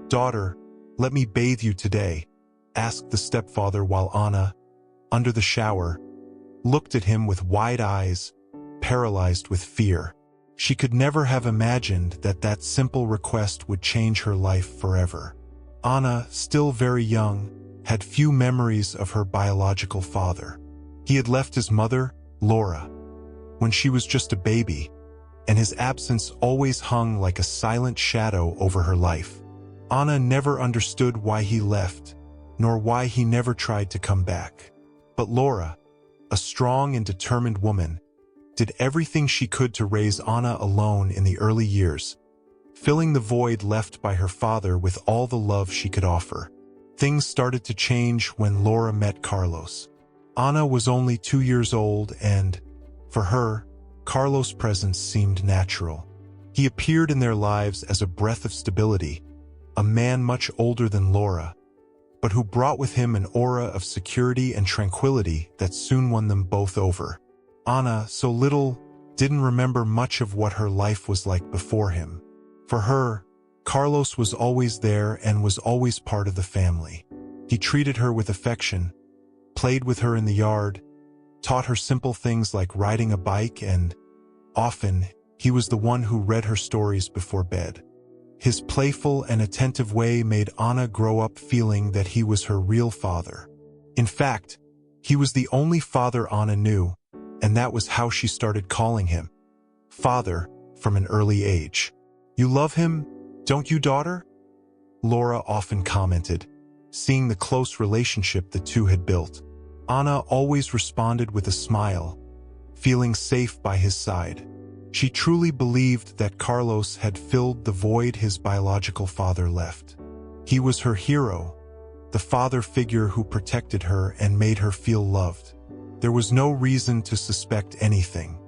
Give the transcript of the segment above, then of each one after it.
"Daughter, let me bathe you today," asked the stepfather while Anna, under the shower, looked at him with wide eyes, paralyzed with fear. She could never have imagined that that simple request would change her life forever. Anna, still very young, had few memories of her biological father. He had left his mother, Laura, when she was just a baby, and his absence always hung like a silent shadow over her life. Anna never understood why he left, nor why he never tried to come back. But Laura, a strong and determined woman, did everything she could to raise Anna alone in the early years, filling the void left by her father with all the love she could offer. Things started to change when Laura met Carlos. Anna was only 2 years old and, for her, Carlos' presence seemed natural. He appeared in their lives as a breath of stability, a man much older than Laura, but who brought with him an aura of security and tranquility that soon won them both over. Anna, so little, didn't remember much of what her life was like before him. For her, Carlos was always there and was always part of the family. He treated her with affection, played with her in the yard, taught her simple things like riding a bike, and, often, he was the one who read her stories before bed. His playful and attentive way made Anna grow up feeling that he was her real father. In fact, he was the only father Anna knew, and that was how she started calling him Father from an early age. "You love him, don't you, daughter?" Laura often commented, seeing the close relationship the two had built. Anna always responded with a smile, feeling safe by his side. She truly believed that Carlos had filled the void his biological father left. He was her hero, the father figure who protected her and made her feel loved. There was no reason to suspect anything.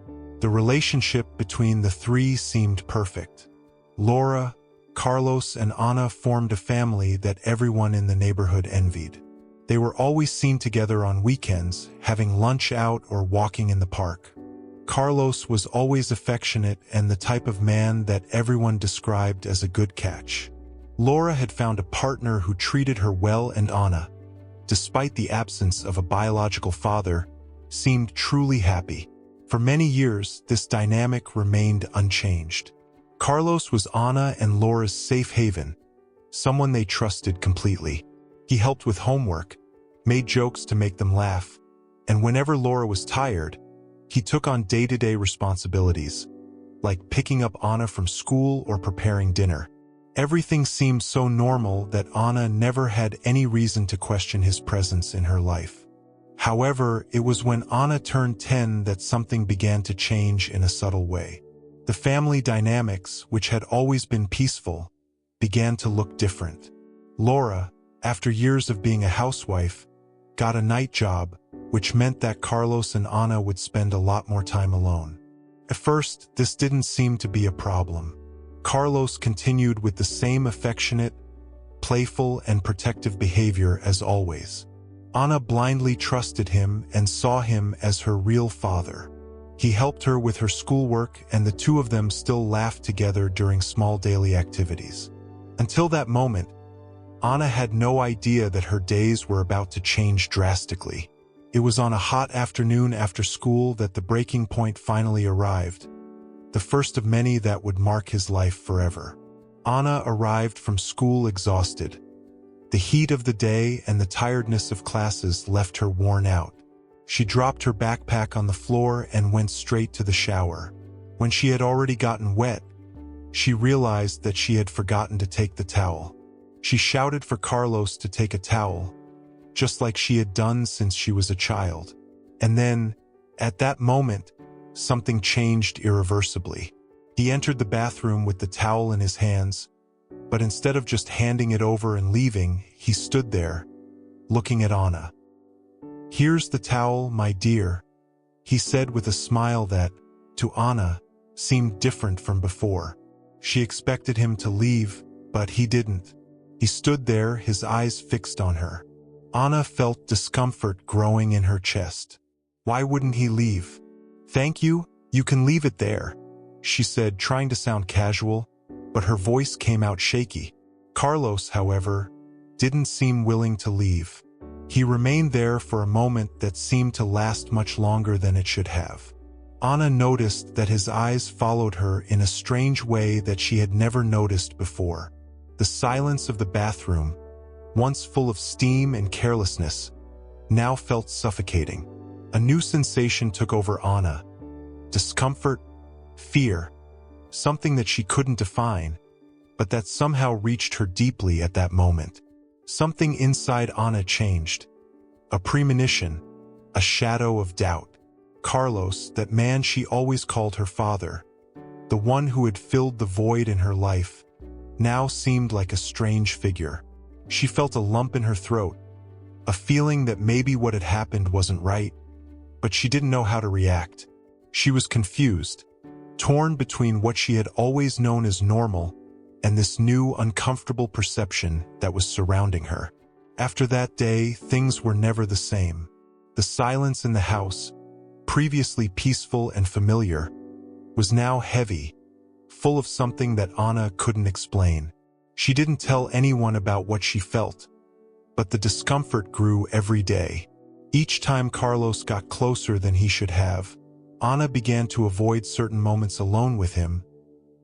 The relationship between the three seemed perfect. Laura, Carlos, and Anna formed a family that everyone in the neighborhood envied. They were always seen together on weekends, having lunch out or walking in the park. Carlos was always affectionate and the type of man that everyone described as a good catch. Laura had found a partner who treated her well, and Anna, despite the absence of a biological father, seemed truly happy. For many years, this dynamic remained unchanged. Carlos was Anna and Laura's safe haven, someone they trusted completely. He helped with homework, made jokes to make them laugh, and whenever Laura was tired, he took on day-to-day responsibilities, like picking up Anna from school or preparing dinner. Everything seemed so normal that Anna never had any reason to question his presence in her life. However, it was when Anna turned 10 that something began to change in a subtle way. The family dynamics, which had always been peaceful, began to look different. Laura, after years of being a housewife, got a night job, which meant that Carlos and Anna would spend a lot more time alone. At first, this didn't seem to be a problem. Carlos continued with the same affectionate, playful, and protective behavior as always. Anna blindly trusted him and saw him as her real father. He helped her with her schoolwork, and the two of them still laughed together during small daily activities. Until that moment, Anna had no idea that her days were about to change drastically. It was on a hot afternoon after school that the breaking point finally arrived, the first of many that would mark his life forever. Anna arrived from school exhausted. The heat of the day and the tiredness of classes left her worn out. She dropped her backpack on the floor and went straight to the shower. When she had already gotten wet, she realized that she had forgotten to take the towel. She shouted for Carlos to take a towel, just like she had done since she was a child. And then, at that moment, something changed irreversibly. He entered the bathroom with the towel in his hands, but instead of just handing it over and leaving, he stood there, looking at Anna. "Here's the towel, my dear," he said with a smile that, to Anna, seemed different from before. She expected him to leave, but he didn't. He stood there, his eyes fixed on her. Anna felt discomfort growing in her chest. Why wouldn't he leave? "Thank you, you can leave it there," she said, trying to sound casual, but her voice came out shaky. Carlos, however, didn't seem willing to leave. He remained there for a moment that seemed to last much longer than it should have. Anna noticed that his eyes followed her in a strange way that she had never noticed before. The silence of the bathroom, once full of steam and carelessness, now felt suffocating. A new sensation took over Anna. Discomfort, fear, something that she couldn't define, but that somehow reached her deeply at that moment. Something inside Anna changed. A premonition, a shadow of doubt. Carlos, that man she always called her father, the one who had filled the void in her life, now seemed like a strange figure. She felt a lump in her throat, a feeling that maybe what had happened wasn't right, but she didn't know how to react. She was confused, torn between what she had always known as normal and this new, uncomfortable perception that was surrounding her. After that day, things were never the same. The silence in the house, previously peaceful and familiar, was now heavy, full of something that Anna couldn't explain. She didn't tell anyone about what she felt, but the discomfort grew every day. Each time Carlos got closer than he should have, Anna began to avoid certain moments alone with him,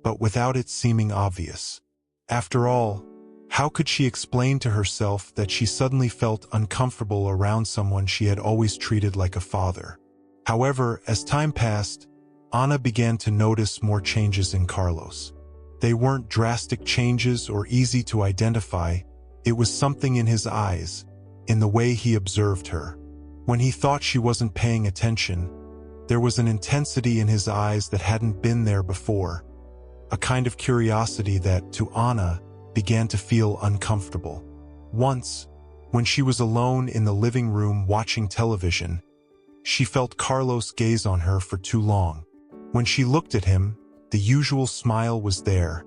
but without it seeming obvious. After all, how could she explain to herself that she suddenly felt uncomfortable around someone she had always treated like a father? However, as time passed, Anna began to notice more changes in Carlos. They weren't drastic changes or easy to identify. It was something in his eyes, in the way he observed her. When he thought she wasn't paying attention, there was an intensity in his eyes that hadn't been there before, a kind of curiosity that, to Anna, began to feel uncomfortable. Once, when she was alone in the living room watching television, she felt Carlos gaze on her for too long. When she looked at him, the usual smile was there,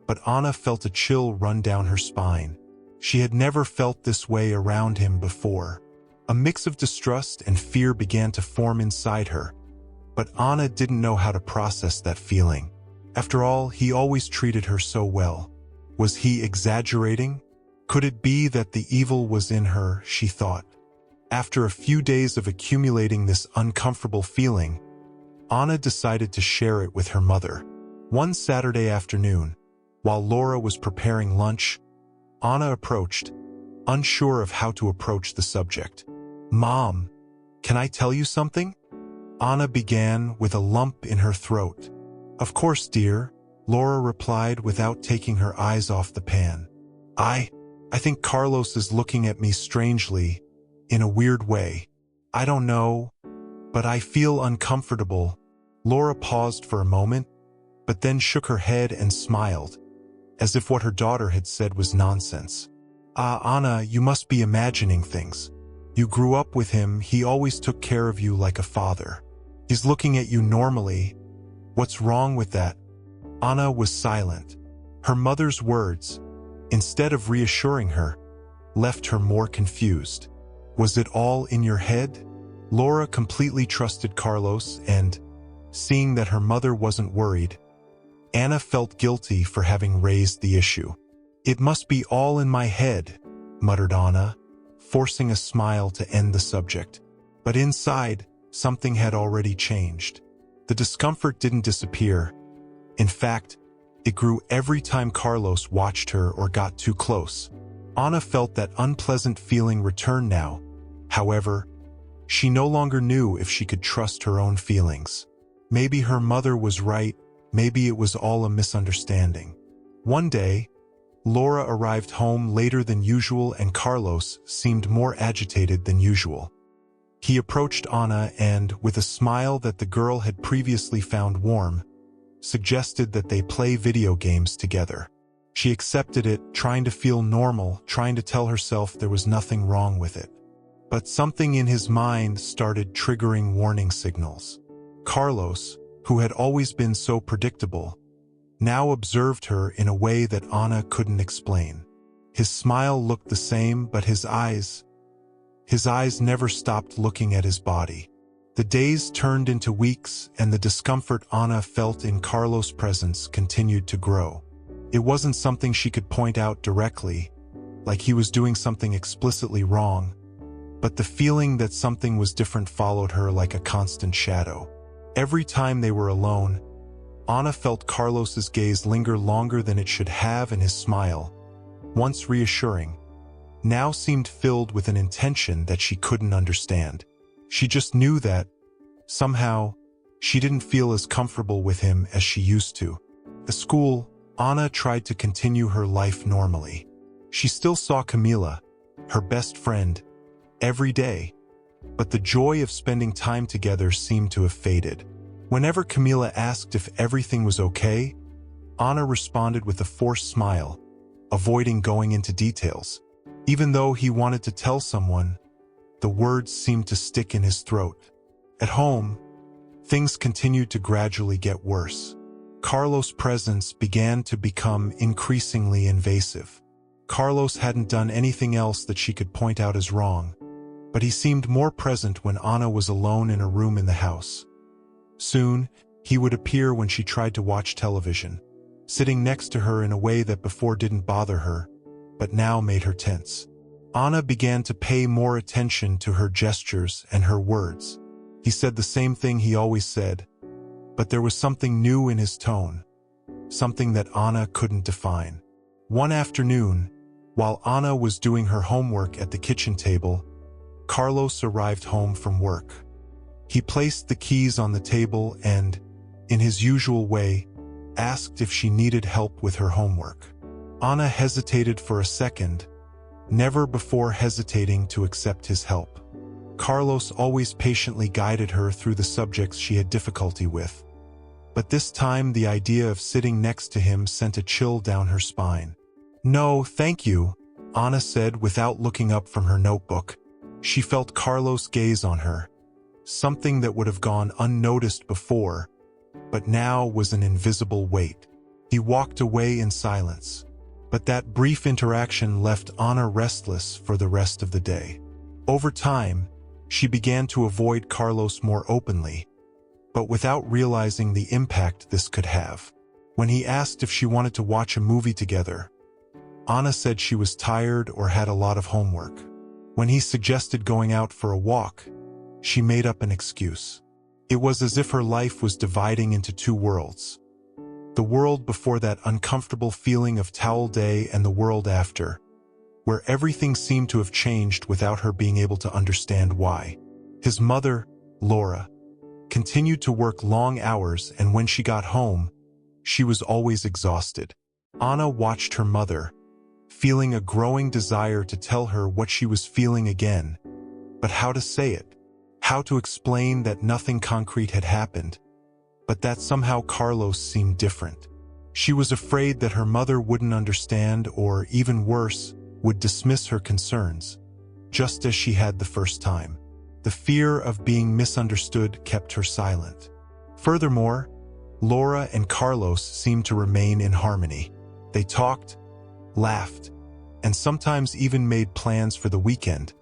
but Anna felt a chill run down her spine. She had never felt this way around him before. A mix of distrust and fear began to form inside her, but Anna didn't know how to process that feeling. After all, he always treated her so well. Was he exaggerating? Could it be that the evil was in her, she thought. After a few days of accumulating this uncomfortable feeling, Anna decided to share it with her mother. One Saturday afternoon, while Laura was preparing lunch, Anna approached, unsure of how to approach the subject. "Mom, can I tell you something?" Anna began with a lump in her throat. "Of course, dear," Laura replied without taking her eyes off the pan. I think Carlos is looking at me strangely, in a weird way. I don't know, but I feel uncomfortable." Laura paused for a moment, but then shook her head and smiled, as if what her daughter had said was nonsense. Anna, you must be imagining things. You grew up with him, he always took care of you like a father. He's looking at you normally. What's wrong with that?" Anna was silent. Her mother's words, instead of reassuring her, left her more confused. Was it all in your head? Laura completely trusted Carlos and, seeing that her mother wasn't worried, Anna felt guilty for having raised the issue. "It must be all in my head," muttered Anna, forcing a smile to end the subject. But inside, something had already changed. The discomfort didn't disappear. In fact, it grew every time Carlos watched her or got too close. Anna felt that unpleasant feeling return now. However, she no longer knew if she could trust her own feelings. Maybe her mother was right, maybe it was all a misunderstanding. One day, Laura arrived home later than usual and Carlos seemed more agitated than usual. He approached Anna and, with a smile that the girl had previously found warm, suggested that they play video games together. She accepted it, trying to feel normal, trying to tell herself there was nothing wrong with it. But something in his mind started triggering warning signals. Carlos, who had always been so predictable, now observed her in a way that Anna couldn't explain. His smile looked the same, but his eyes never stopped looking at his body. The days turned into weeks, and the discomfort Anna felt in Carlos' presence continued to grow. It wasn't something she could point out directly, like he was doing something explicitly wrong, but the feeling that something was different followed her like a constant shadow. Every time they were alone, Anna felt Carlos's gaze linger longer than it should have, and his smile, once reassuring, now seemed filled with an intention that she couldn't understand. She just knew that, somehow, she didn't feel as comfortable with him as she used to. At school, Anna tried to continue her life normally. She still saw Camila, her best friend, every day, but the joy of spending time together seemed to have faded. Whenever Camila asked if everything was okay, Anna responded with a forced smile, avoiding going into details. Even though he wanted to tell someone, the words seemed to stick in his throat. At home, things continued to gradually get worse. Carlos' presence began to become increasingly invasive. Carlos hadn't done anything else that she could point out as wrong, but he seemed more present when Anna was alone in a room in the house. Soon, he would appear when she tried to watch television, sitting next to her in a way that before didn't bother her, but now made her tense. Anna began to pay more attention to her gestures and her words. He said the same thing he always said, but there was something new in his tone, something that Anna couldn't define. One afternoon, while Anna was doing her homework at the kitchen table, Carlos arrived home from work. He placed the keys on the table and, in his usual way, asked if she needed help with her homework. Anna hesitated for a second, never before hesitating to accept his help. Carlos always patiently guided her through the subjects she had difficulty with. But this time the idea of sitting next to him sent a chill down her spine. "No, thank you," Anna said without looking up from her notebook. She felt Carlos' gaze on her, something that would have gone unnoticed before, but now was an invisible weight. He walked away in silence, but that brief interaction left Anna restless for the rest of the day. Over time, she began to avoid Carlos more openly, but without realizing the impact this could have. When he asked if she wanted to watch a movie together, Anna said she was tired or had a lot of homework. When he suggested going out for a walk, she made up an excuse. It was as if her life was dividing into two worlds. The world before that uncomfortable feeling of towel day and the world after, where everything seemed to have changed without her being able to understand why. His mother, Laura, continued to work long hours, and when she got home, she was always exhausted. Anna watched her mother, feeling a growing desire to tell her what she was feeling again, but how to say it, how to explain that nothing concrete had happened, but that somehow Carlos seemed different. She was afraid that her mother wouldn't understand, or even worse, would dismiss her concerns, just as she had the first time. The fear of being misunderstood kept her silent. Furthermore, Laura and Carlos seemed to remain in harmony. They talked, laughed, and sometimes even made plans for the weekend,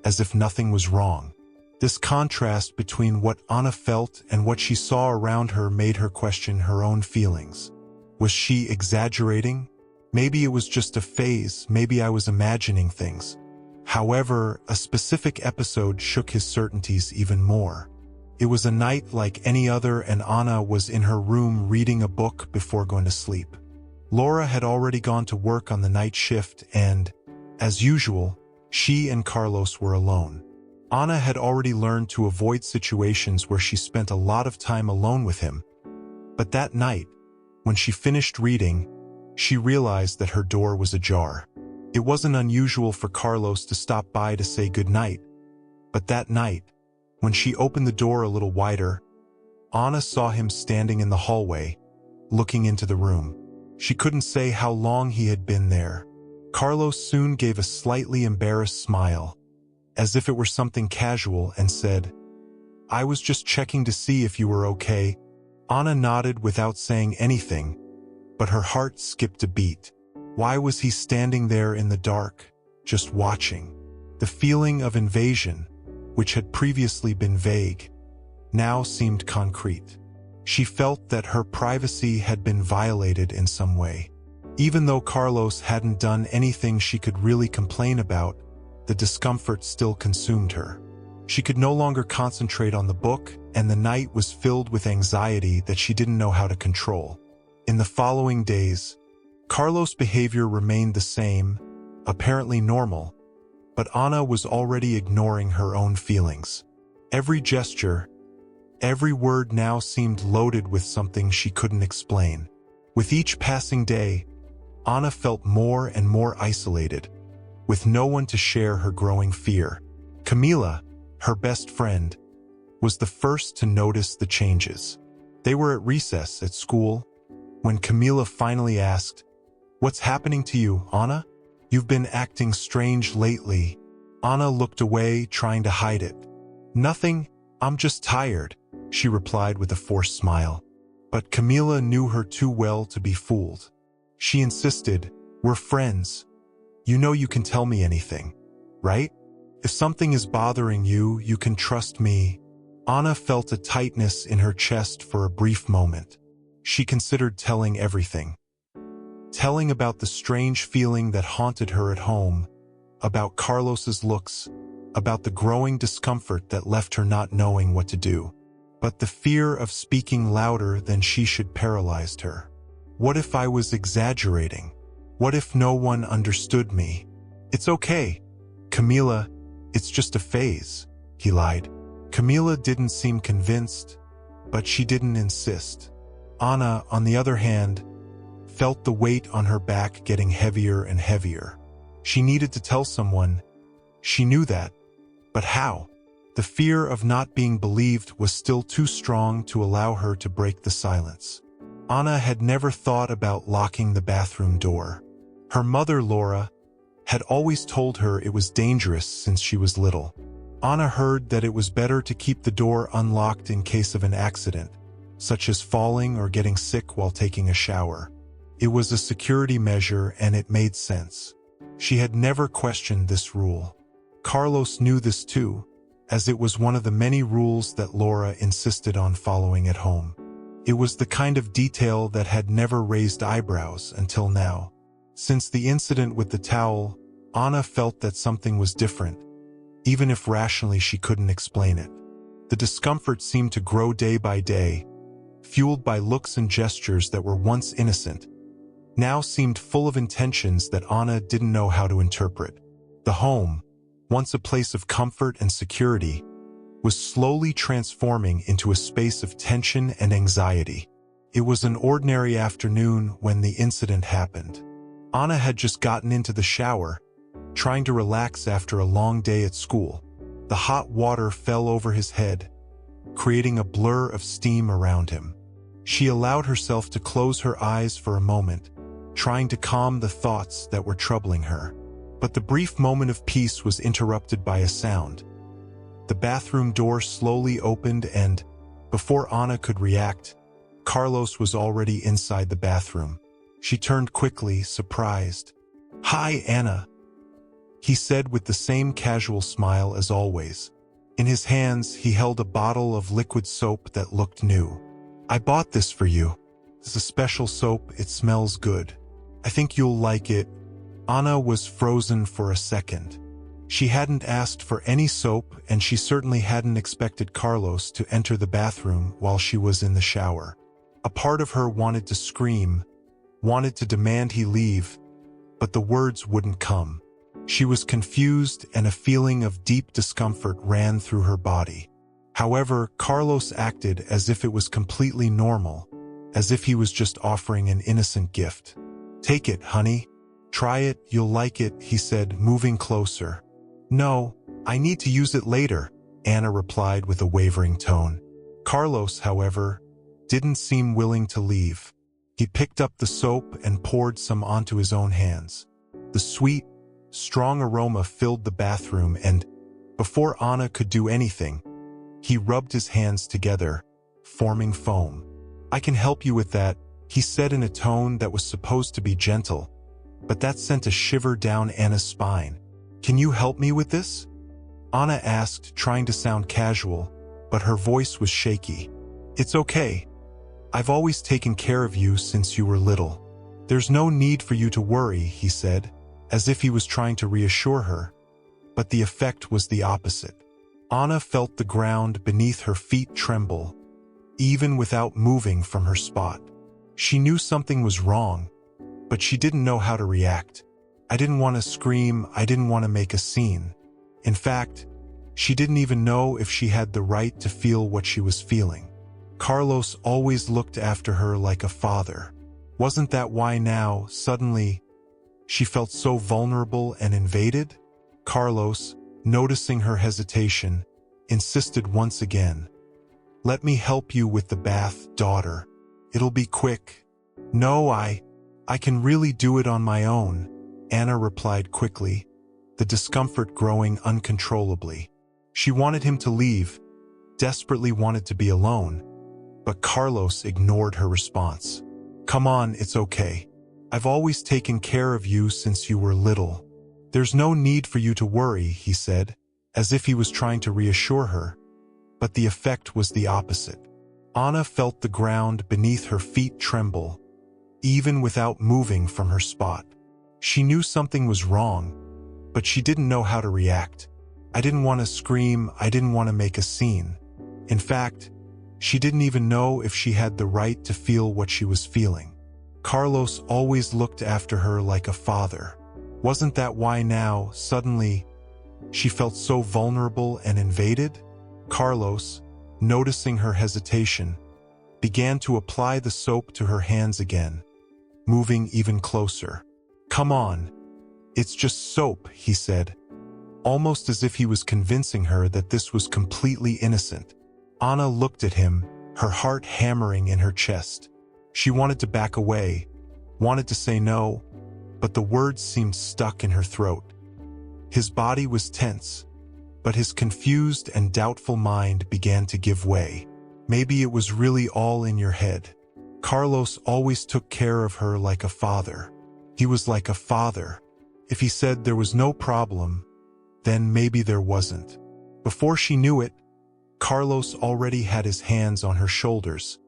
as if nothing was wrong. This contrast between what Anna felt and what she saw around her made her question her own feelings. Was she exaggerating? Maybe it was just a phase, maybe I was imagining things. However, a specific episode shook his certainties even more. It was a night like any other, and Anna was in her room reading a book before going to sleep. Laura had already gone to work on the night shift and, as usual, she and Carlos were alone. Anna had already learned to avoid situations where she spent a lot of time alone with him. But that night, when she finished reading, she realized that her door was ajar. It wasn't unusual for Carlos to stop by to say goodnight, but that night, when she opened the door a little wider, Anna saw him standing in the hallway, looking into the room. She couldn't say how long he had been there. Carlos soon gave a slightly embarrassed smile, as if it were something casual, and said, "I was just checking to see if you were okay." Anna nodded without saying anything, but her heart skipped a beat. Why was he standing there in the dark, just watching? The feeling of invasion, which had previously been vague, now seemed concrete. She felt that her privacy had been violated in some way. Even though Carlos hadn't done anything she could really complain about, the discomfort still consumed her. She could no longer concentrate on the book, and the night was filled with anxiety that she didn't know how to control. In the following days, Carlos' behavior remained the same, apparently normal, but Anna was already ignoring her own feelings. Every gesture, every word now seemed loaded with something she couldn't explain. With each passing day, Anna felt more and more isolated, with no one to share her growing fear. Camila, her best friend, was the first to notice the changes. They were at recess at school when Camila finally asked, "What's happening to you, Anna? You've been acting strange lately." Anna looked away, trying to hide it. "Nothing, I'm just tired," she replied with a forced smile. But Camila knew her too well to be fooled. She insisted, "We're friends. You know you can tell me anything, right? If something is bothering you, you can trust me." Anna felt a tightness in her chest for a brief moment. She considered telling everything. Telling about the strange feeling that haunted her at home, about Carlos's looks, about the growing discomfort that left her not knowing what to do. But the fear of speaking louder than she should paralyzed her. What if I was exaggerating? What if no one understood me? "It's okay, Camila, it's just a phase," he lied. Camila didn't seem convinced, but she didn't insist. Anna, on the other hand, felt the weight on her back getting heavier and heavier. She needed to tell someone. She knew that. But how? The fear of not being believed was still too strong to allow her to break the silence. Anna had never thought about locking the bathroom door. Her mother, Laura, had always told her it was dangerous since she was little. Anna heard that it was better to keep the door unlocked in case of an accident, such as falling or getting sick while taking a shower. It was a security measure and it made sense. She had never questioned this rule. Carlos knew this too, as it was one of the many rules that Laura insisted on following at home. It was the kind of detail that had never raised eyebrows until now. Since the incident with the towel, Anna felt that something was different, even if rationally she couldn't explain it. The discomfort seemed to grow day by day, fueled by looks and gestures that were once innocent, now seemed full of intentions that Anna didn't know how to interpret. The home, once a place of comfort and security, was slowly transforming into a space of tension and anxiety. It was an ordinary afternoon when the incident happened. Anna had just gotten into the shower, trying to relax after a long day at school. The hot water fell over his head, creating a blur of steam around him. She allowed herself to close her eyes for a moment, trying to calm the thoughts that were troubling her. But the brief moment of peace was interrupted by a sound. The bathroom door slowly opened and, before Anna could react, Carlos was already inside the bathroom. She turned quickly, surprised. "Hi, Anna," he said with the same casual smile as always. In his hands, he held a bottle of liquid soap that looked new. "I bought this for you. It's a special soap, it smells good. I think you'll like it." Anna was frozen for a second. She hadn't asked for any soap, and she certainly hadn't expected Carlos to enter the bathroom while she was in the shower. A part of her wanted to scream, wanted to demand he leave, but the words wouldn't come. She was confused, and a feeling of deep discomfort ran through her body. However, Carlos acted as if it was completely normal, as if he was just offering an innocent gift. "Take it, honey. Try it, you'll like it," he said, moving closer. "No, I need to use it later," Anna replied with a wavering tone. Carlos, however, didn't seem willing to leave. He picked up the soap and poured some onto his own hands. The sweet, strong aroma filled the bathroom, and, before Anna could do anything, he rubbed his hands together, forming foam. "I can help you with that," he said in a tone that was supposed to be gentle, but that sent a shiver down Anna's spine. "Can you help me with this?" Anna asked, trying to sound casual, but her voice was shaky. "It's okay. I've always taken care of you since you were little." "There's no need for you to worry," he said, as if he was trying to reassure her. But the effect was the opposite. Anna felt the ground beneath her feet tremble, even without moving from her spot. She knew something was wrong, but she didn't know how to react. I didn't want to scream, I didn't want to make a scene. In fact, she didn't even know if she had the right to feel what she was feeling. Carlos always looked after her like a father. Wasn't that why now, suddenly, she felt so vulnerable and invaded? Carlos, noticing her hesitation, insisted once again. "Let me help you with the bath, daughter. It'll be quick." "No, I can really do it on my own," Anna replied quickly, the discomfort growing uncontrollably. She wanted him to leave, desperately wanted to be alone, but Carlos ignored her response. "Come on, it's okay. I've always taken care of you since you were little. There's no need for you to worry," he said, as if he was trying to reassure her, but the effect was the opposite. Anna felt the ground beneath her feet tremble, even without moving from her spot. She knew something was wrong, but she didn't know how to react. I didn't want to scream, I didn't want to make a scene. In fact, she didn't even know if she had the right to feel what she was feeling. Carlos always looked after her like a father. Wasn't that why now, suddenly, she felt so vulnerable and invaded? Carlos, noticing her hesitation, began to apply the soap to her hands again, moving even closer. "Come on, it's just soap," he said, almost as if he was convincing her that this was completely innocent. Anna looked at him, her heart hammering in her chest. She wanted to back away, wanted to say no, but the words seemed stuck in her throat. His body was tense, but his confused and doubtful mind began to give way. Maybe it was really all in your head. Carlos always took care of her like a father. He was like a father. If he said there was no problem, then maybe there wasn't. Before she knew it, Carlos already had his hands on her shoulders,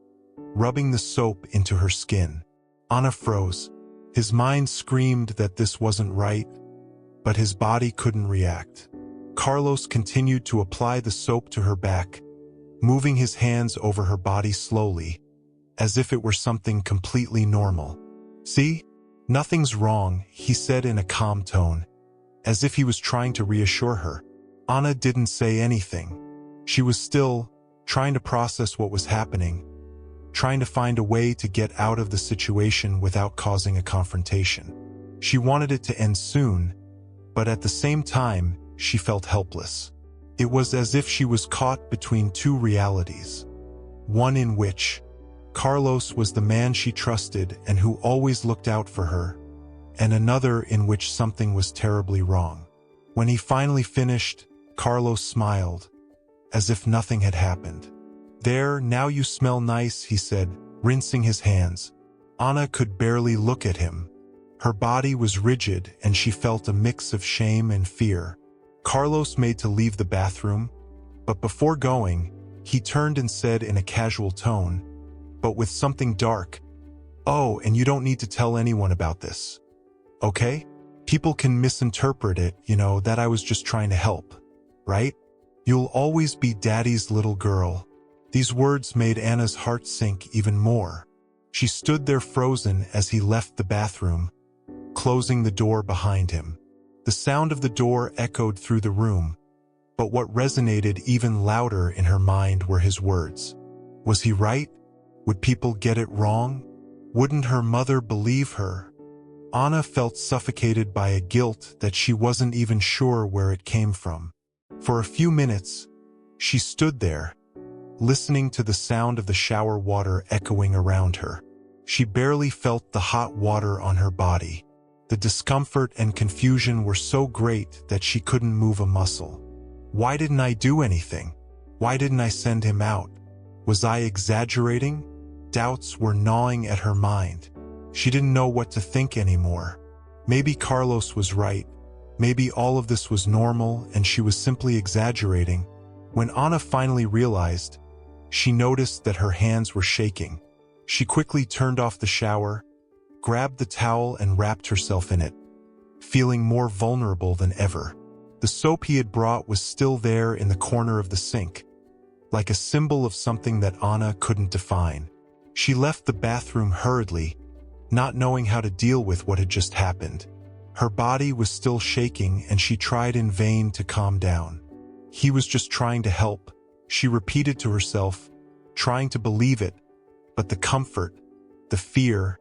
rubbing the soap into her skin. Anna froze. His mind screamed that this wasn't right, but his body couldn't react. Carlos continued to apply the soap to her back, moving his hands over her body slowly, as if it were something completely normal. "See? Nothing's wrong," he said in a calm tone, as if he was trying to reassure her. Anna didn't say anything. She was still trying to process what was happening, trying to find a way to get out of the situation without causing a confrontation. She wanted it to end soon, but at the same time, she felt helpless. It was as if she was caught between two realities. One in which Carlos was the man she trusted and who always looked out for her, and another in which something was terribly wrong. When he finally finished, Carlos smiled, as if nothing had happened. "There, now you smell nice," he said, rinsing his hands. Anna could barely look at him. Her body was rigid and she felt a mix of shame and fear. Carlos made to leave the bathroom, but before going, he turned and said in a casual tone, but with something dark, "Oh, and you don't need to tell anyone about this. Okay? People can misinterpret it, that I was just trying to help. Right? You'll always be Daddy's little girl." These words made Anna's heart sink even more. She stood there frozen as he left the bathroom, closing the door behind him. The sound of the door echoed through the room, but what resonated even louder in her mind were his words. Was he right? Would people get it wrong? Wouldn't her mother believe her? Anna felt suffocated by a guilt that she wasn't even sure where it came from. For a few minutes, she stood there, listening to the sound of the shower water echoing around her. She barely felt the hot water on her body. The discomfort and confusion were so great that she couldn't move a muscle. Why didn't I do anything? Why didn't I send him out? Was I exaggerating? Doubts were gnawing at her mind. She didn't know what to think anymore. Maybe Carlos was right. Maybe all of this was normal and she was simply exaggerating. When Anna finally realized, she noticed that her hands were shaking. She quickly turned off the shower, grabbed the towel and wrapped herself in it, feeling more vulnerable than ever. The soap he had brought was still there in the corner of the sink, like a symbol of something that Anna couldn't define. She left the bathroom hurriedly, not knowing how to deal with what had just happened. Her body was still shaking and she tried in vain to calm down. He was just trying to help, she repeated to herself, trying to believe it, but the comfort, the fear,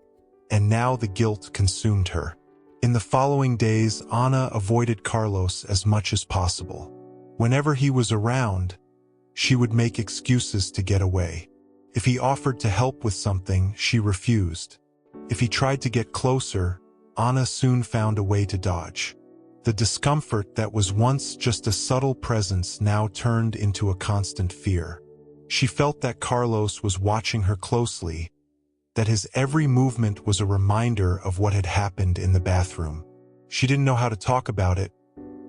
and now the guilt consumed her. In the following days, Anna avoided Carlos as much as possible. Whenever he was around, she would make excuses to get away. If he offered to help with something, she refused. If he tried to get closer, Anna soon found a way to dodge. The discomfort that was once just a subtle presence now turned into a constant fear. She felt that Carlos was watching her closely, that his every movement was a reminder of what had happened in the bathroom. She didn't know how to talk about it.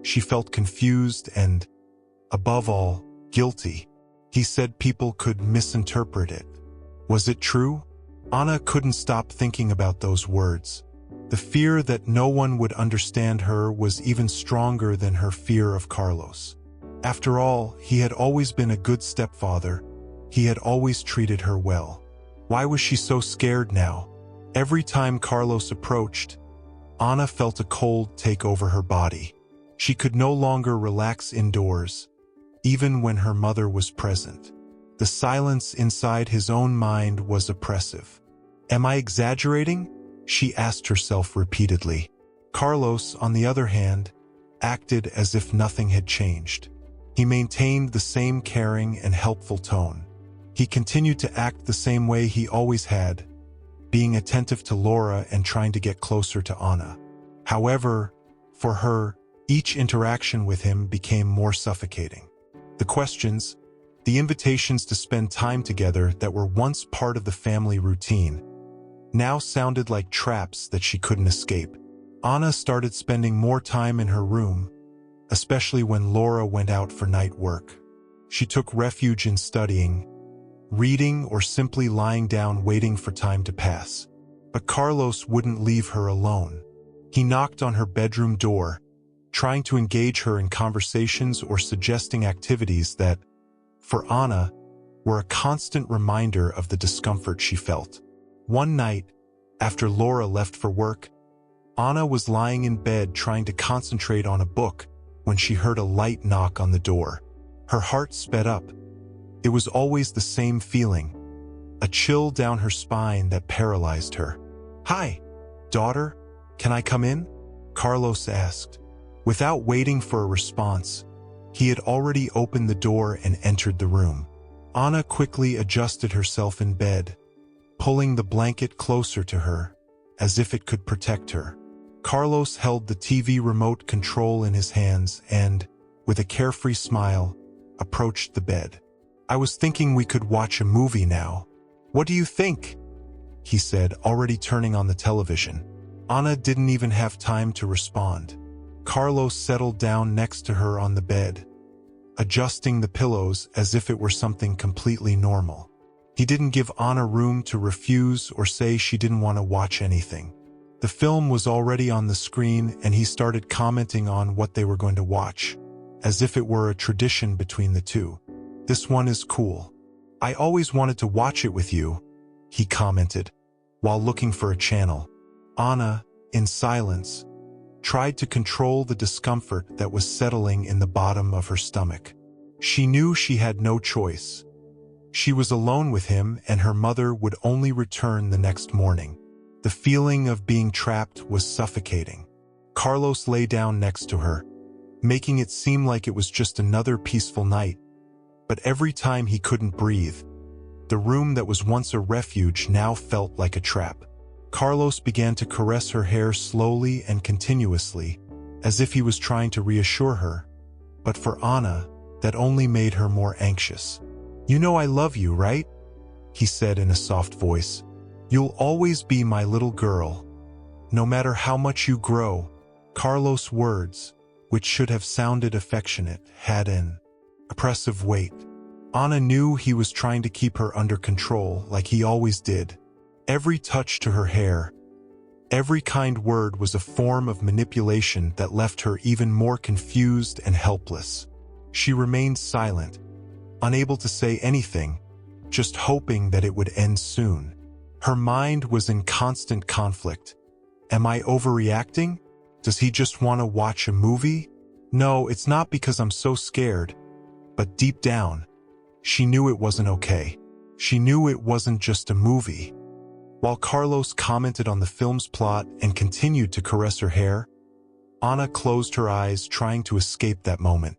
She felt confused and, above all, guilty. He said people could misinterpret it. Was it true? Anna couldn't stop thinking about those words. The fear that no one would understand her was even stronger than her fear of Carlos. After all, he had always been a good stepfather. He had always treated her well. Why was she so scared now? Every time Carlos approached, Anna felt a cold take over her body. She could no longer relax indoors, even when her mother was present. The silence inside his own mind was oppressive. Am I exaggerating? She asked herself repeatedly. Carlos, on the other hand, acted as if nothing had changed. He maintained the same caring and helpful tone. He continued to act the same way he always had, being attentive to Laura and trying to get closer to Anna. However, for her, each interaction with him became more suffocating. The questions, the invitations to spend time together that were once part of the family routine, now sounded like traps that she couldn't escape. Anna started spending more time in her room, especially when Laura went out for night work. She took refuge in studying, reading, or simply lying down waiting for time to pass. But Carlos wouldn't leave her alone. He knocked on her bedroom door, trying to engage her in conversations or suggesting activities that, for Anna, were a constant reminder of the discomfort she felt. One night, after Laura left for work, Anna was lying in bed trying to concentrate on a book when she heard a light knock on the door. Her heart sped up. It was always the same feeling, a chill down her spine that paralyzed her. "Hi, daughter, can I come in?" Carlos asked. Without waiting for a response, he had already opened the door and entered the room. Anna quickly adjusted herself in bed, pulling the blanket closer to her, as if it could protect her. Carlos held the TV remote control in his hands and, with a carefree smile, approached the bed. "I was thinking we could watch a movie now. What do you think?" he said, already turning on the television. Anna didn't even have time to respond. Carlos settled down next to her on the bed, adjusting the pillows as if it were something completely normal. He didn't give Anna room to refuse or say she didn't want to watch anything. The film was already on the screen and he started commenting on what they were going to watch, as if it were a tradition between the two. "This one is cool. I always wanted to watch it with you," he commented, while looking for a channel. Anna, in silence, tried to control the discomfort that was settling in the bottom of her stomach. She knew she had no choice. She was alone with him and her mother would only return the next morning. The feeling of being trapped was suffocating. Carlos lay down next to her, making it seem like it was just another peaceful night. But every time he couldn't breathe, the room that was once a refuge now felt like a trap. Carlos began to caress her hair slowly and continuously, as if he was trying to reassure her. But for Anna, that only made her more anxious. "You know I love you, right?" he said in a soft voice. "You'll always be my little girl, no matter how much you grow." Carlos' words, which should have sounded affectionate, had an oppressive weight. Anna knew he was trying to keep her under control like he always did. Every touch to her hair, Every kind word was a form of manipulation that left her even more confused and helpless. She remained silent, unable to say anything, just hoping that it would end soon. Her mind was in constant conflict. Am I overreacting? Does he just want to watch a movie? No, it's not because I'm so scared. But deep down, she knew it wasn't okay. She knew it wasn't just a movie. While Carlos commented on the film's plot and continued to caress her hair, Ana closed her eyes, trying to escape that moment.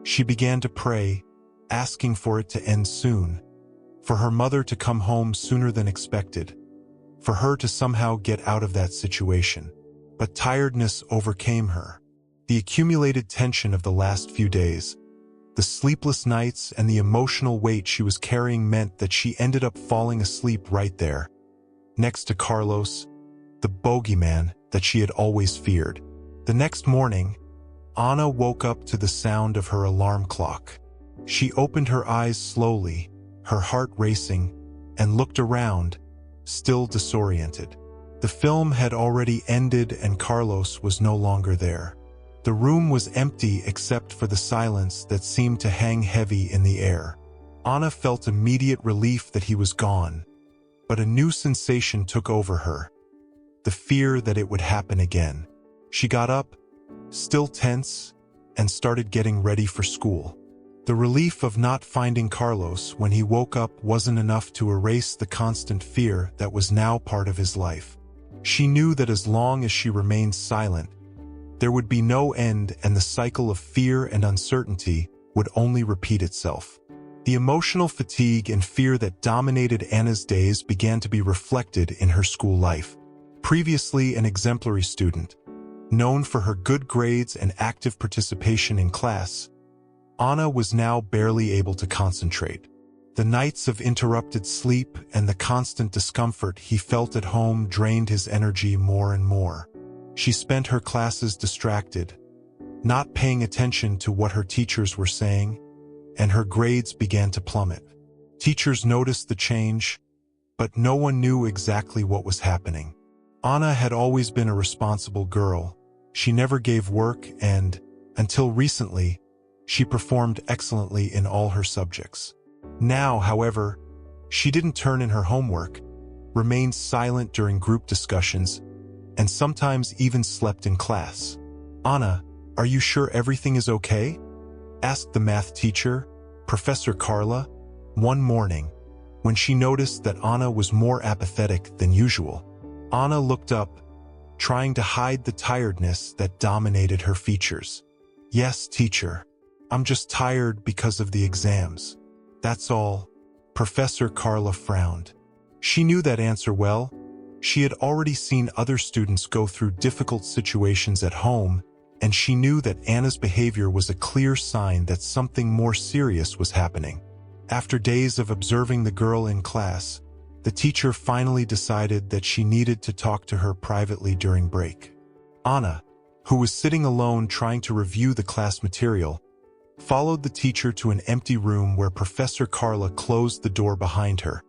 She began to pray, asking for it to end soon, for her mother to come home sooner than expected, for her to somehow get out of that situation. But tiredness overcame her. The accumulated tension of the last few days, the sleepless nights, and the emotional weight she was carrying meant that she ended up falling asleep right there, next to Carlos, the bogeyman that she had always feared. The next morning, Ana woke up to the sound of her alarm clock. She opened her eyes slowly, her heart racing, and looked around, still disoriented. The film had already ended and Carlos was no longer there. The room was empty except for the silence that seemed to hang heavy in the air. Ana felt immediate relief that he was gone, but a new sensation took over her, the fear that it would happen again. She got up, still tense, and started getting ready for school. The relief of not finding Carlos when he woke up wasn't enough to erase the constant fear that was now part of his life. She knew that as long as she remained silent, there would be no end, and the cycle of fear and uncertainty would only repeat itself. The emotional fatigue and fear that dominated Ana's days began to be reflected in her school life. Previously an exemplary student, known for her good grades and active participation in class, Ana was now barely able to concentrate. The nights of interrupted sleep and the constant discomfort he felt at home drained his energy more and more. She spent her classes distracted, not paying attention to what her teachers were saying, and her grades began to plummet. Teachers noticed the change, but no one knew exactly what was happening. Ana had always been a responsible girl. She never gave work and, until recently, she performed excellently in all her subjects. Now, however, she didn't turn in her homework, remained silent during group discussions, and sometimes even slept in class. Ana, are you sure everything is okay? Asked the math teacher, Professor Carla, one morning, when she noticed that Ana was more apathetic than usual. Ana looked up, trying to hide the tiredness that dominated her features. Yes, teacher. I'm just tired because of the exams. That's all. Professor Carla frowned. She knew that answer well. She had already seen other students go through difficult situations at home, and she knew that Ana's behavior was a clear sign that something more serious was happening. After days of observing the girl in class, the teacher finally decided that she needed to talk to her privately during break. Ana, who was sitting alone trying to review the class material, followed the teacher to an empty room where Professor Carla closed the door behind her,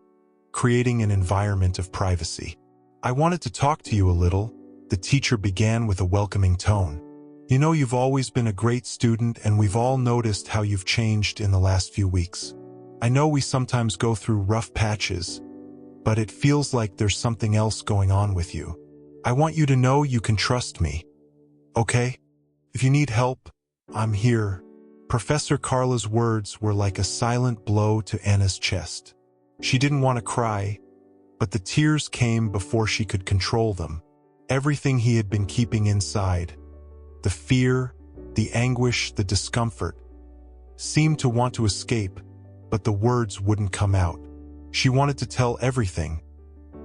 creating an environment of privacy. I wanted to talk to you a little, the teacher began with a welcoming tone. You know, you've always been a great student and we've all noticed how you've changed in the last few weeks. I know we sometimes go through rough patches, but it feels like there's something else going on with you. I want you to know you can trust me. Okay? If you need help, I'm here. Professor Carla's words were like a silent blow to Ana's chest. She didn't want to cry, but the tears came before she could control them. Everything he had been keeping inside, the fear, the anguish, the discomfort, seemed to want to escape, but the words wouldn't come out. She wanted to tell everything,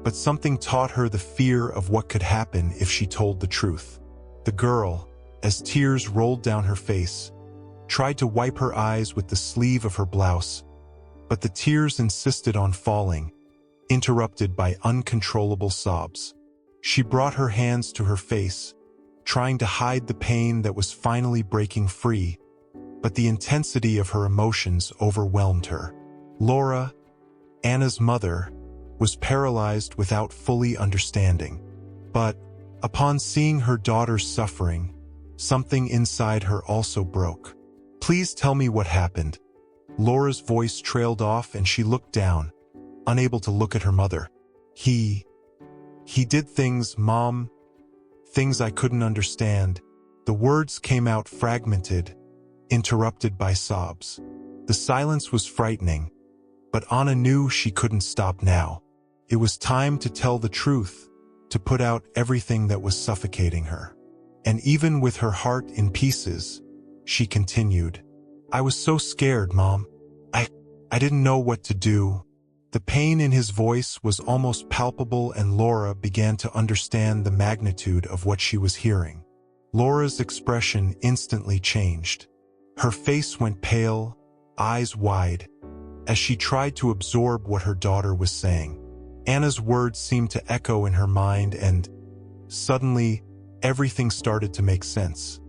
but something taught her the fear of what could happen if she told the truth. The girl, as tears rolled down her face, tried to wipe her eyes with the sleeve of her blouse, but the tears insisted on falling, interrupted by uncontrollable sobs. She brought her hands to her face, trying to hide the pain that was finally breaking free, but the intensity of her emotions overwhelmed her. Laura, Ana's mother, was paralyzed without fully understanding. But, Upon seeing her daughter's suffering, something inside her also broke. "Please tell me what happened." Laura's voice trailed off and she looked down, unable to look at her mother. He did things, Mom. Things I couldn't understand." The words came out fragmented, interrupted by sobs. The silence was frightening, but Anna knew she couldn't stop now. It was time to tell the truth, to put out everything that was suffocating her. And even with her heart in pieces, she continued, "I was so scared, Mom. I didn't know what to do." The pain in his voice was almost palpable, and Laura began to understand the magnitude of what she was hearing. Laura's expression instantly changed. Her face went pale, eyes wide, as she tried to absorb what her daughter was saying. Anna's words seemed to echo in her mind, and suddenly, everything started to make sense.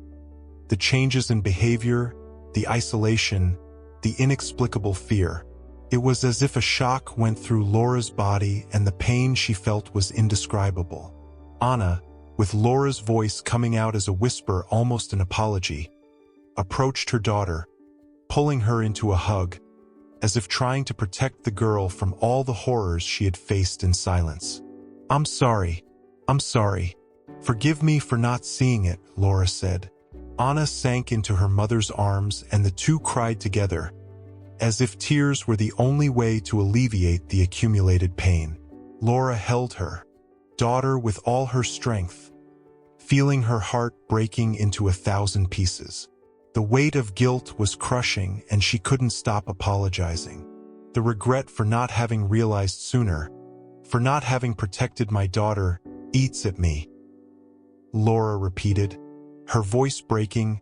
The changes in behavior, the isolation, the inexplicable fear. It was as if a shock went through Laura's body, and the pain she felt was indescribable. Anna, with Laura's voice coming out as a whisper, almost an apology, approached her daughter, pulling her into a hug, as if trying to protect the girl from all the horrors she had faced in silence. I'm sorry. Forgive me for not seeing it," Laura said. Anna sank into her mother's arms, and the two cried together, as if tears were the only way to alleviate the accumulated pain. Laura held her daughter with all her strength, feeling her heart breaking into 1,000 pieces. The weight of guilt was crushing, and she couldn't stop apologizing. The regret for not having realized sooner, for not having protected my daughter, eats at me, Laura repeated, her voice breaking,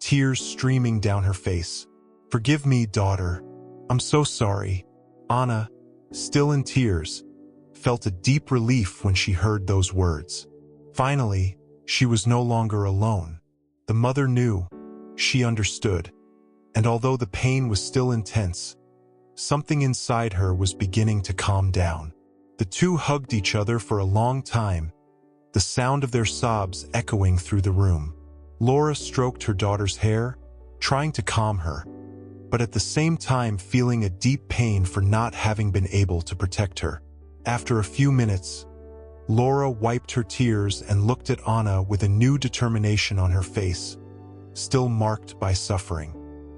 tears streaming down her face. "Forgive me, daughter. I'm so sorry." Anna, still in tears, felt a deep relief when she heard those words. Finally, she was no longer alone. The mother knew, she understood, and although the pain was still intense, something inside her was beginning to calm down. The two hugged each other for a long time, the sound of their sobs echoing through the room. Laura stroked her daughter's hair, trying to calm her, but at the same time feeling a deep pain for not having been able to protect her. After a few minutes, Laura wiped her tears and looked at Anna with a new determination on her face, still marked by suffering.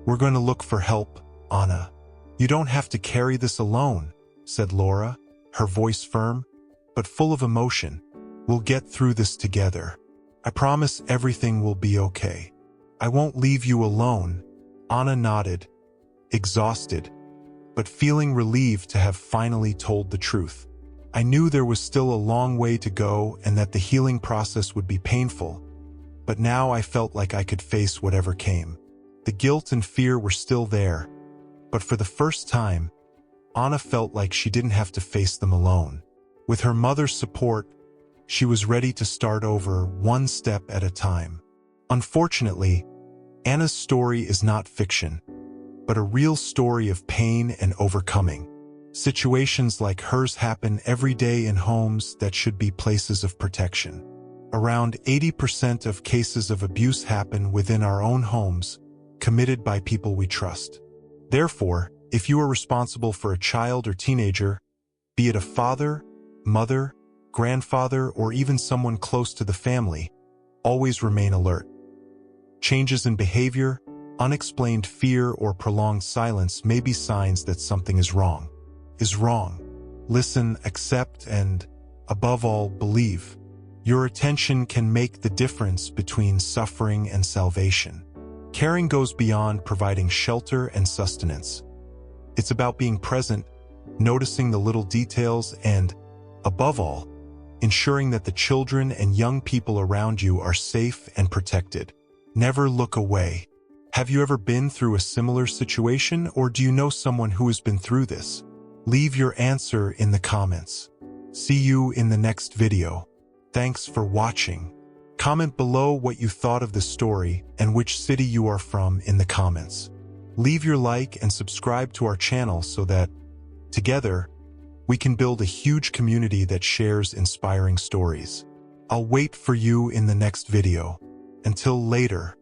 "We're going to look for help, Anna. You don't have to carry this alone," said Laura, her voice firm, but full of emotion. "We'll get through this together. I promise everything will be okay. I won't leave you alone." Anna nodded, exhausted, but feeling relieved to have finally told the truth. "I knew there was still a long way to go and that the healing process would be painful, but now I felt like I could face whatever came." The guilt and fear were still there, but for the first time, Anna felt like she didn't have to face them alone. With her mother's support, she was ready to start over, one step at a time. Unfortunately, Anna's story is not fiction, but a real story of pain and overcoming. Situations like hers happen every day in homes that should be places of protection. Around 80% of cases of abuse happen within our own homes, committed by people we trust. Therefore, if you are responsible for a child or teenager, be it a father, mother, grandfather, or even someone close to the family, always remain alert. Changes in behavior, unexplained fear, or prolonged silence may be signs that something is wrong. Listen, accept, and, above all, believe. Your attention can make the difference between suffering and salvation. Caring goes beyond providing shelter and sustenance. It's about being present, noticing the little details, and, above all, ensuring that the children and young people around you are safe and protected. Never look away. Have you ever been through a similar situation, or do you know someone who has been through this? Leave your answer in the comments. See you in the next video. Thanks for watching. Comment below what you thought of the story and which city you are from in the comments. Leave your like and subscribe to our channel so that, together, we can build a huge community that shares inspiring stories. I'll wait for you in the next video. Until later.